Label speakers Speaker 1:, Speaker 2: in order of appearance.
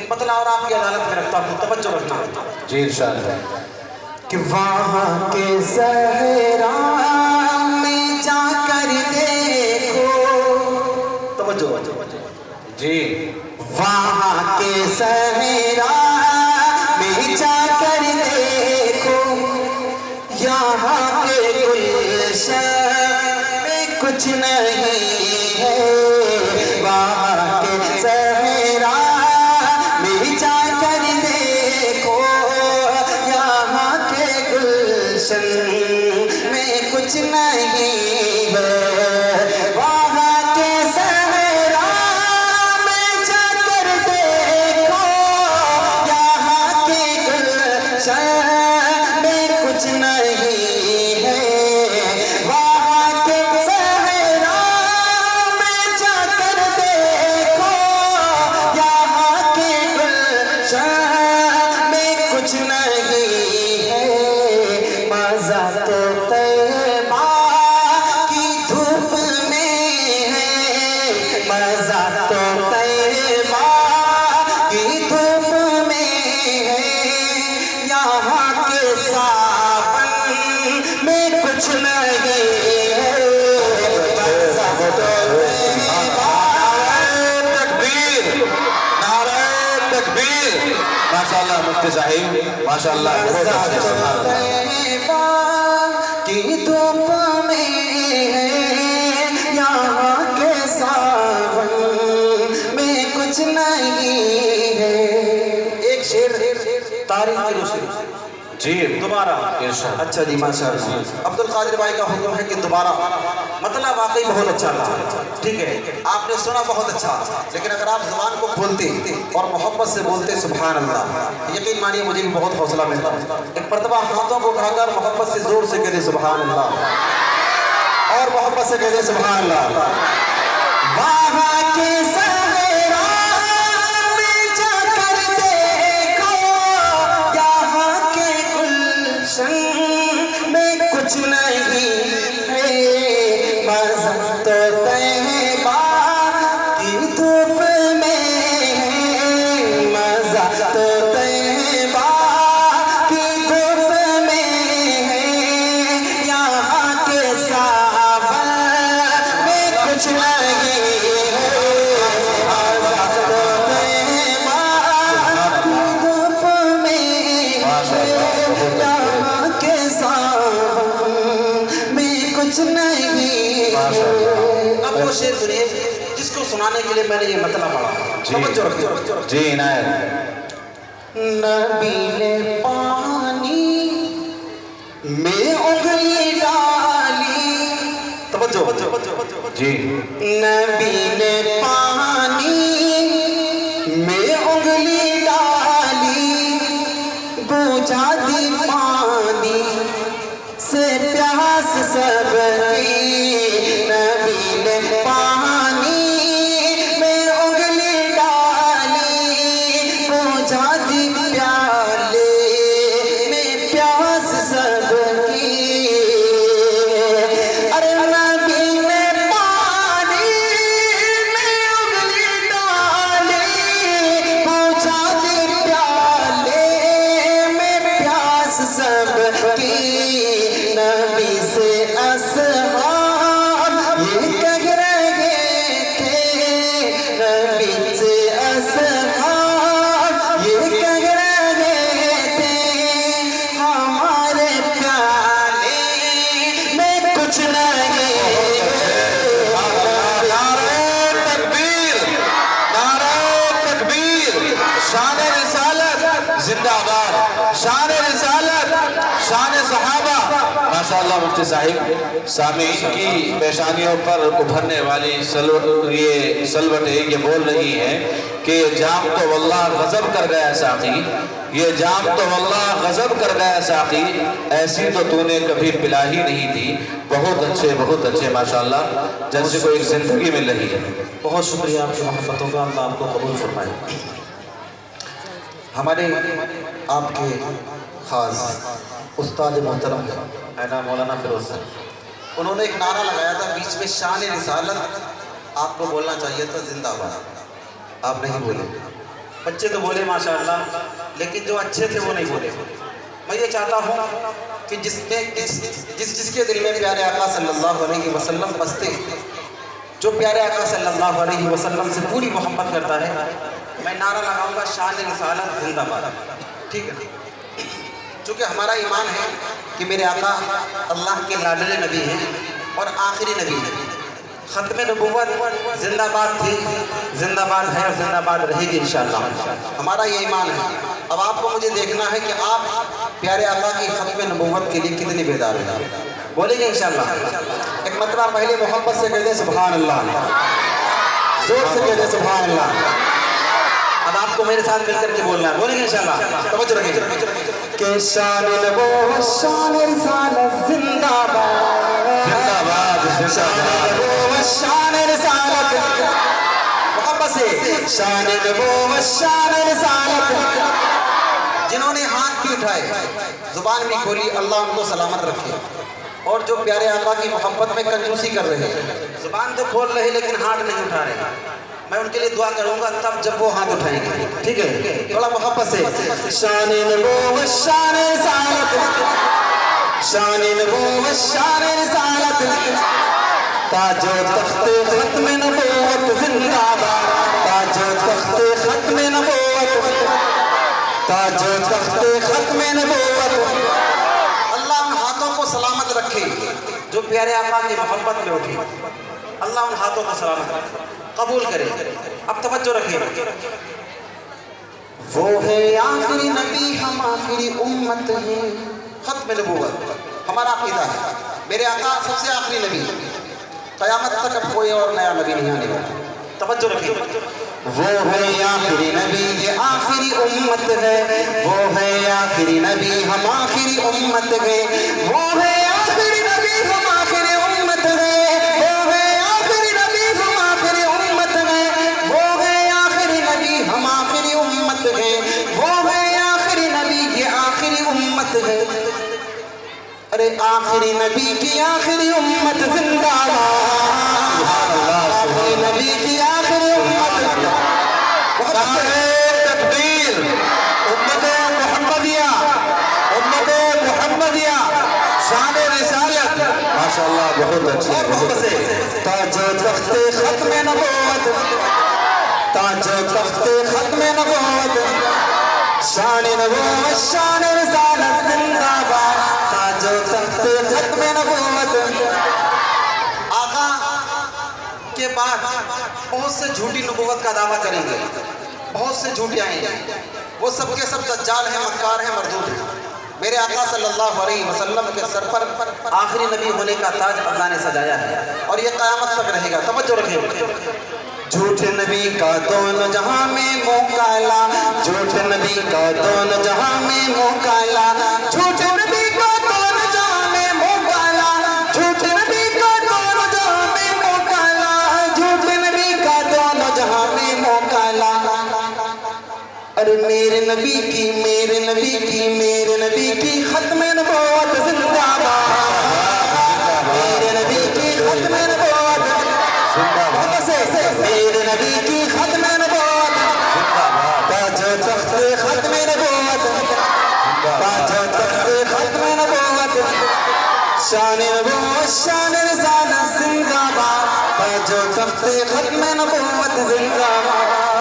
Speaker 1: ایک مطلع اور آپ کی عدالت میں رکھتا ہوں، توجہ رکھنا
Speaker 2: جی ارشاد ہے
Speaker 1: کہ وہاں کے صحرا میں جا کر دیکھو، توجہ
Speaker 2: جی
Speaker 1: وہاں کے صحرا میں جا کر دیکھو، یہاں کے گلشن میں کچھ نہیں ہے، وہاں کے صحرا میں جا کر دیکھو، یہاں کے گلشن میں کچھ نہیں ہے، وہاں کے صحرا میں جا کر دیکھو، یہاں کے گلشن میں کچھ نہیں ہے، وہاں کے صحرا میں جا کر دیکھو، یہاں کے گلشن میں کچھ نہیں ہے، مزہ تو طیبہ کی دھوپ میں ہے، مزہ تو طیبہ کی دھوپ میں ہے، یہاں کے ساون میں کچھ نہیں ہے، مزہ تو طیبہ
Speaker 2: تکبیر نعرہ تکبیر ماشاءاللہ مفتی صاحب ماشاءاللہ بہت اچھے سبحان اللہ
Speaker 1: کی دھوپ میں ہے، یہاں کے ساون میں کچھ نہیں ہے۔ ایک شعر تاریخ کی روشنی
Speaker 2: جی
Speaker 1: دوبارہ
Speaker 2: ارشاد
Speaker 1: اچھا جی ماشاءاللہ عبد القادر بھائی کا حکم ہے کہ دوبارہ مطلب واقعی بہت اچھا تھا، ٹھیک ہے آپ نے سنا بہت اچھا، لیکن اگر آپ زبان کو کھولتے اور محبت سے بولتے سبحان اللہ، یقین مانیے مجھے بھی بہت حوصلہ ملتا، ایک مرتبہ ہاتھوں کو اٹھا کر محبت سے زور سے کہتے سبحان اللہ، اور محبت سے کہتے سبحان اللہ۔ وہاں کے صحرا میں جا کر دیکھو، یہاں کے گلشن میں کچھ نہیں ہے، مزہ تو طیبہ کی دھوپ میں ہے، مزہ تو طیبہ کی دھوپ میں ہے، یہاں کے ساون میں کچھ نہیں ہے، مزہ تو طیبہ کی دھوپ میں ہے، یہاں کے ساون میں کچھ نہیں ہے۔ اب وہ شعر سنیے جس کو سنانے کے لیے میں نے یہ مطلب پڑھا، توجہ رکھیے
Speaker 2: جی عنایت
Speaker 1: نبی نے پانی میں انگلی ڈالی، توجہ
Speaker 2: جی
Speaker 1: نبی نے پانی میں انگلی ڈالی، بجھا دی پانی سے پیاس سب کی، نبی نے پانی میں انگلی ڈالی، بجھا دی پیالے میں پیاس سب کی، ارے نبی نے پانی میں انگلی ڈالی، بجھا دی پیالے میں پیاس سب کی، نبی سے اصحاب یہ کہہ رہے تھے، نبی سے اصحاب یہ کہہ رہے تھے، ہمارے پیالے میں کچھ نہیں ہے،
Speaker 2: نعرہ تکبیر نعرہ تکبیر، شان رسالت زندہ باد، شان رسالت شان صحابہ ماشاءاللہ مفتی صاحب سامعین کی پیشانیوں پر ابھرنے والی یہ سلوٹیں یہ بول رہی ہیں کہ جام تو واللہ غضب کر گیا ساقی، یہ جام تو واللہ غضب کر گیا ساقی، ایسی تو تو نے کبھی پلا ہی نہیں تھی۔ بہت اچھے ماشاءاللہ جیسے کو ایک زندگی مل رہی ہے۔
Speaker 1: بہت شکریہ آپ کی محبتوں کا، اللہ آپ کو قبول فرمائے۔ ہمارے آپ کے خاص استاد محترم مولانا فیروز صاحب، انہوں نے ایک نعرہ لگایا تھا بیچ میں، شان رسالت، آپ کو بولنا چاہیے تھا زندہ باد، آپ نہیں بولے، بچے تو بولے ماشاءاللہ، لیکن جو اچھے تھے وہ نہیں بولے۔ میں یہ چاہتا ہوں کہ جس کے دل میں پیارے آقا صلی اللہ علیہ وسلم بستے، جو پیارے آقا صلی اللہ علیہ وسلم سے پوری محبت کرتا ہے، میں نعرہ لگاؤں گا شان رسالت زندہ باد، ٹھیک ہے؟ چونکہ ہمارا ایمان ہے کہ میرے آقا اللہ کے لاڈلے نبی ہیں اور آخری نبی ہیں۔ ختم نبوت زندہ باد تھی، زندہ باد ہے اور زندہ باد رہے گی انشاءاللہ۔ ہمارا یہ ایمان ہے۔ اب آپ کو مجھے دیکھنا ہے کہ آپ پیارے آقا کی ختم نبوت کے لیے کتنی بیدار ہیں، بولیں گے انشاءاللہ؟ ایک مرتبہ پہلے محبت سے کہہ دیں سبحان اللہ، زور سے کہہ دیں سبحان اللہ۔ اب آپ کو میرے ساتھ مل کر کے بولنا ہے، بولیں گے انشاءاللہ؟ توجہ رکھیں کہ شان نبوت شان رسالت زندہ باد،
Speaker 2: زندہ باد،
Speaker 1: شان رسالت، محبت سے شان نبوت شان رسالت۔ جنہوں نے ہاتھ بھی اٹھائے، زبان بھی کھولی، اللہ ان کو سلامت رکھے۔ اور جو پیارے آقا کی محبت میں کنجوسی کر رہے ہیں، زبان تو کھول رہے لیکن ہاتھ نہیں اٹھا رہے، میں ان کے لیے دعا کروں گا تب جب وہ ہاتھ اٹھائیں گے، ٹھیک ہے؟ تھوڑا محبت سے شان نبوت شان رسالت، شان نبوت شان رسالت، تاج و تخت ختم نبوت زندہ باد، تاج و تخت ختم نبوت، تاج و تخت ختم نبوت۔ اللہ ان ہاتھوں کو سلامت رکھے جو پیارے آقا کی محبت میں اٹھے، اللہ ان ہاتھوں کو سلامت رکھے، قبول کرے۔ اب توجہ رکھیں، وہ ہے آخری نبی ہم آخری امت ہیں، ختم نبوت ہمارا عقیدہ ہے۔ میرے آقا سب سے آخری نبی، قیامت تک اب کوئی اور نیا نبی نہیں آنے والا۔ توجہ رکھیں، وہ ہے آخری نبی یہ آخری امت ہے، وہ ہے آخری نبی ہم آخری امت ہے، وہ ہے آخری نبی ہم آخری امت ہے، وہ ہے آخری نبی ہم آخری امت ہے، وہ ہے آخری نبی ہم آخری امت ہے، وہ ہے آخری نبی یہ آخری امت ہے۔ ارے آخری نبی کی آخری امت زندہ باد، آخری نبی کی آخری امت
Speaker 2: تکبیر، امت محمدیہ، امت محمدیہ، شان رسالت، ماشاءاللہ بہت اچھی ہے۔
Speaker 1: تاج و تخت ختم نبوت، تاج و تخت ختم نبوت، شان نبوت شان رسالت زندہ باد، تاج و تخت ختم نبوت۔ آقا کے بعد بہت سے جھوٹی نبوت کا دعویٰ کریں گے، بہت سے جھوٹے آئیں گے، وہ سب کے سب دجال ہیں، مکار ہیں، مردود ہیں۔ میرے آقا صلی اللہ علیہ وسلم کے سر پر آخری نبی ہونے کا تاج اللہ نے سجایا ہے اور یہ قیامت تک رہے گا۔ توجہ رکھیں، جھوٹے نبی کا دونوں جہاں میں منہ کالا، جھوٹے نبی کا دونوں جہاں میں منہ کالا، جھوٹے نبی کا دونوں جہاں میں منہ کالا، جھوٹے نبی کا دونوں جہاں میں منہ کالا، جھوٹے نبی کا دونوں جہاں میں منہ کالا۔ ارے میرے نبی کی میرے نبی کی میرے نبی کی ختم نبوت زندہ باد، میرے نبی کی ختم نبوت زندہ باد، میرے نبی کی ختم نبوت زندہ باد، تاج و تخت ختم نبوت، تاج و تخت ختم نبوت، شان نبوت شان رسالت زندہ باد، تاج و تخت ختم نبوت زندہ باد۔